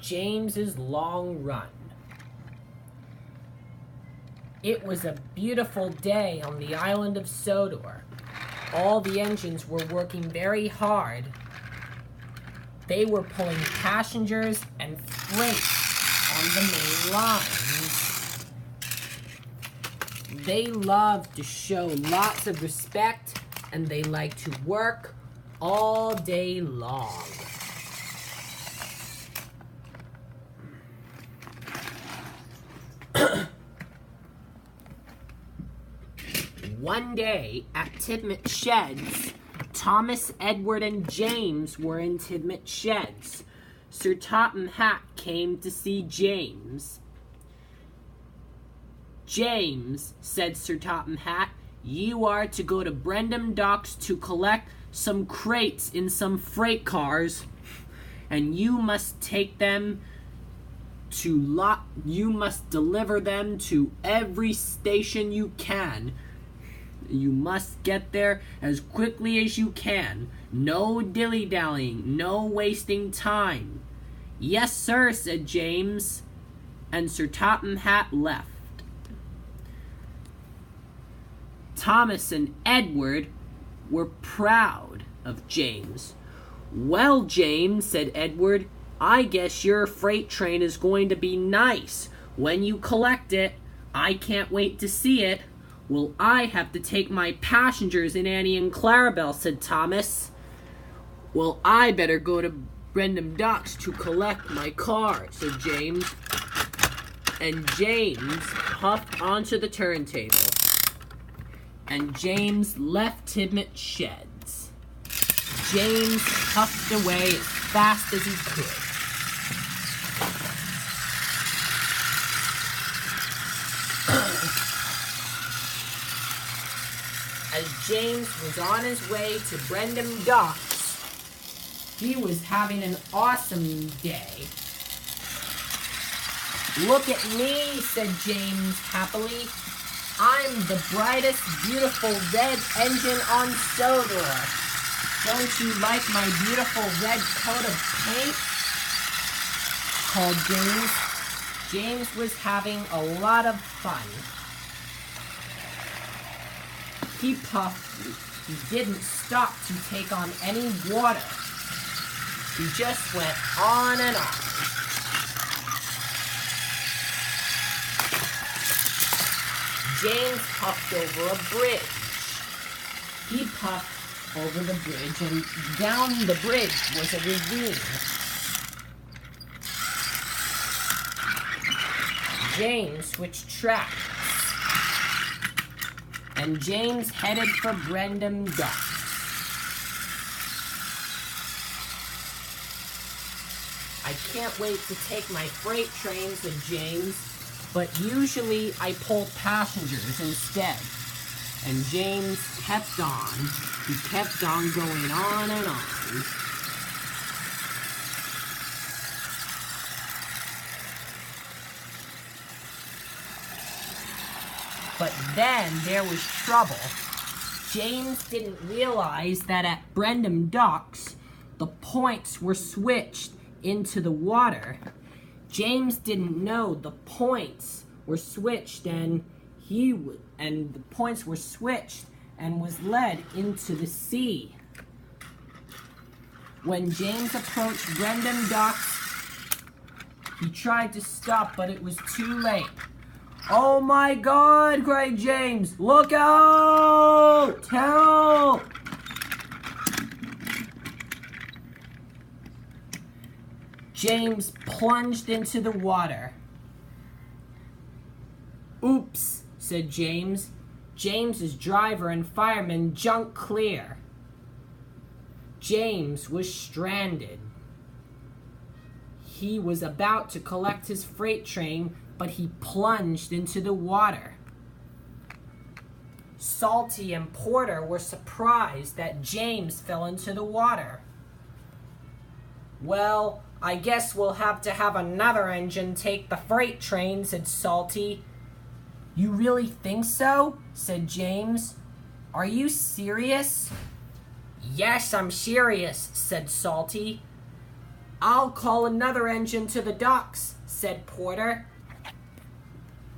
James's long run. It was a beautiful day on the island of Sodor. All the engines were working very hard. They were pulling passengers and freight on the main lines. They loved to show lots of respect, and they liked to work all day long. One day at Tidmouth Sheds, Thomas, Edward, and James were in Tidmouth Sheds. Sir Topham Hatt came to see James. "James," said Sir Topham Hatt, "you are to go to Brendam Docks to collect some crates in some freight cars, and you must take them you must deliver them to every station you can. You must get there as quickly as you can. No dilly-dallying, no wasting time." "Yes, sir," said James, and Sir Topham Hatt left. Thomas and Edward were proud of James. "Well, James," said Edward, "I guess your freight train is going to be nice when you collect it. I can't wait to see it." "Well, I have to take my passengers in Annie and Clarabelle," said Thomas. "Well, I better go to Brendam Docks to collect my car," said James. And James puffed onto the turntable. And James left Tidmouth Sheds. James puffed away as fast as he could. As James was on his way to Brendam Docks, he was having an awesome day. "Look at me," said James happily. "I'm the brightest, beautiful red engine on Sodor. Don't you like my beautiful red coat of paint?" called James. James was having a lot of fun. He puffed. He didn't stop to take on any water. He just went on and on. James puffed over a bridge. He puffed over the bridge, and down the bridge was a ravine. James switched tracks, and James headed for Brendam Docks. "I can't wait to take my freight train," said James, "but usually I pull passengers instead." And James kept on. He kept on going on and on. But then there was trouble. James didn't realize that at Brendam Docks, the points were switched into the water. James didn't know the points were switched, and the points were switched and was led into the sea. When James approached Brendam Docks, he tried to stop, but it was too late. "Oh my God!" cried James. "Look out! Help!" James plunged into the water. "Oops," said James. James's driver and fireman jumped clear. James was stranded. He was about to collect his freight train, but he plunged into the water. Salty and Porter were surprised that James fell into the water. "Well, I guess we'll have to have another engine take the freight train," said Salty. "You really think so?" said James. "Are you serious?" "Yes, I'm serious," said Salty. "I'll call another engine to the docks," said Porter.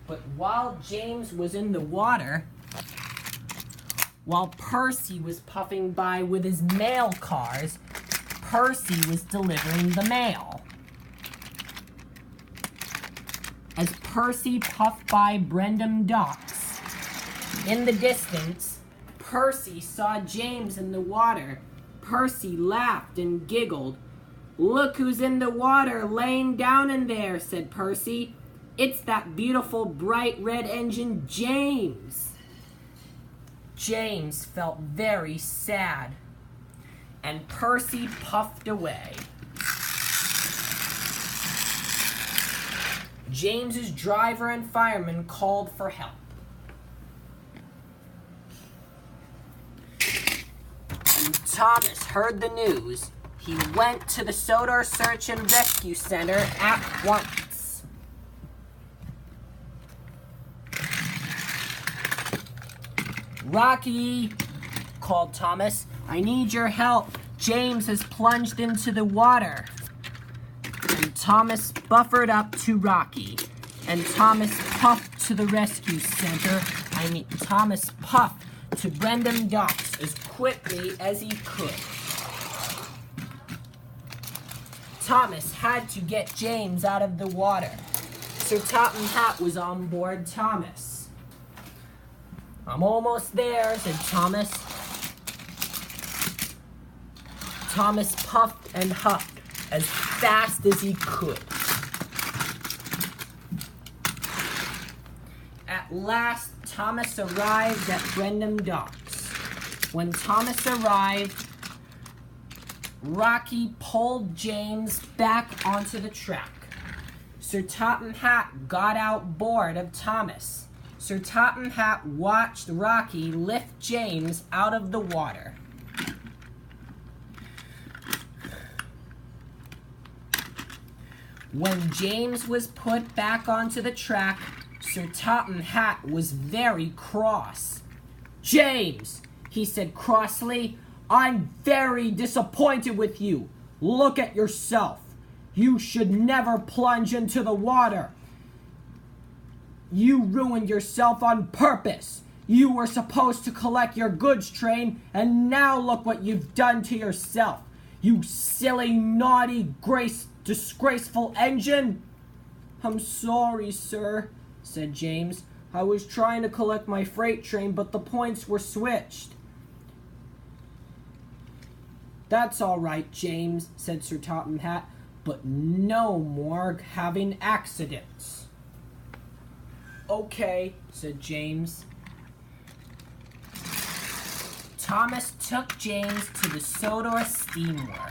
But while James was in the water, while Percy was puffing by with his mail cars, Percy was delivering the mail. As Percy puffed by Brendam Docks, in the distance, Percy saw James in the water. Percy laughed and giggled. "Look who's in the water, laying down in there," said Percy. "It's that beautiful bright red engine, James." James felt very sad, and Percy puffed away. James's driver and fireman called for help. When Thomas heard the news, he went to the Sodor Search and Rescue Center at once. "Rocky," called Thomas, "I need your help. James has plunged into the water." And Thomas buffered up to Rocky. And Thomas puffed to the rescue center. Thomas puffed to Brendam Docks as quickly as he could. Thomas had to get James out of the water. Sir Topham Hatt was on board Thomas. "I'm almost there," said Thomas. Thomas puffed and huffed as fast as he could. At last, Thomas arrived at Brendam Docks. When Thomas arrived, Rocky pulled James back onto the track. Sir Topham Hatt got out board of Thomas. Sir Topham Hatt watched Rocky lift James out of the water. When James was put back onto the track, Sir Topham Hatt was very cross. "James," he said crossly, "I'm very disappointed with you. Look at yourself. You should never plunge into the water. You ruined yourself on purpose. You were supposed to collect your goods train, and now look what you've done to yourself. You silly, naughty, disgraceful engine." "I'm sorry, sir," said James. "I was trying to collect my freight train, but the points were switched." "That's all right, James," said Sir Topham Hatt, "but no more having accidents." "Okay," said James. Thomas took James to the Sodor Steamworks.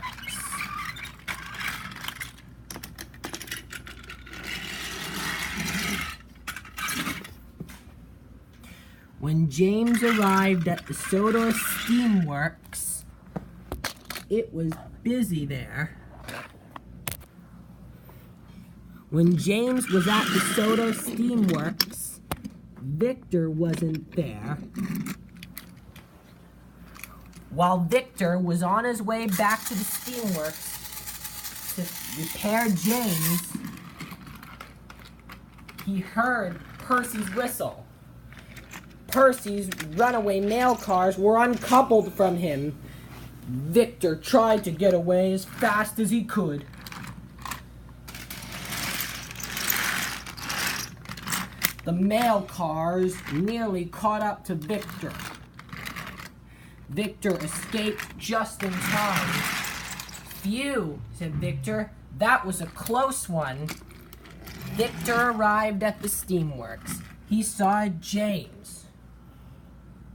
When James arrived at the Sodor Steamworks, it was busy there. When James was at the Sodor Steamworks, Victor wasn't there. While Victor was on his way back to the steamworks to repair James, he heard Percy's whistle. Percy's runaway mail cars were uncoupled from him. Victor tried to get away as fast as he could. The mail cars nearly caught up to Victor. Victor escaped just in time. "Phew," said Victor. "That was a close one." Victor arrived at the steamworks. He saw James.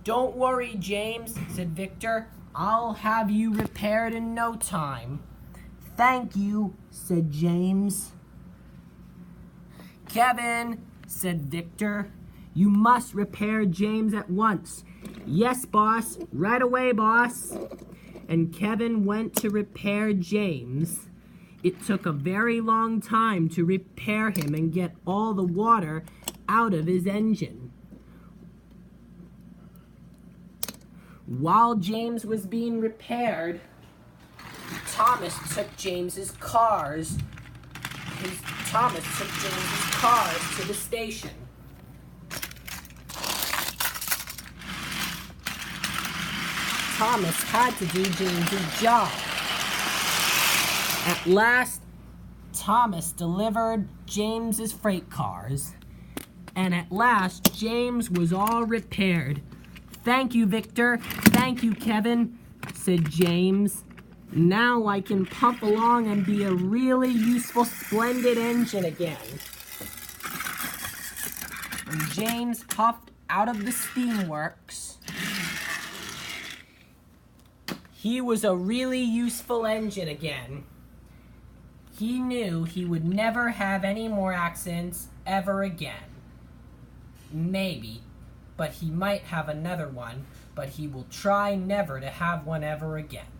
"Don't worry, James," said Victor. "I'll have you repaired in no time." "Thank you," said James. "Kevin," said Victor, "you must repair James at once." "Yes, boss. Right away, boss." And Kevin went to repair James. It took a very long time to repair him and get all the water out of his engine. While James was being repaired, Thomas took James's cars. Thomas took James's cars to the station. Thomas had to do James's job. At last, Thomas delivered James's freight cars. And at last, James was all repaired. "Thank you, Victor. Thank you, Kevin," said James. "Now I can pump along and be a really useful, splendid engine again." When James puffed out of the steamworks, he was a really useful engine again. He knew he would never have any more accidents ever again. Maybe, but he might have another one, but he will try never to have one ever again.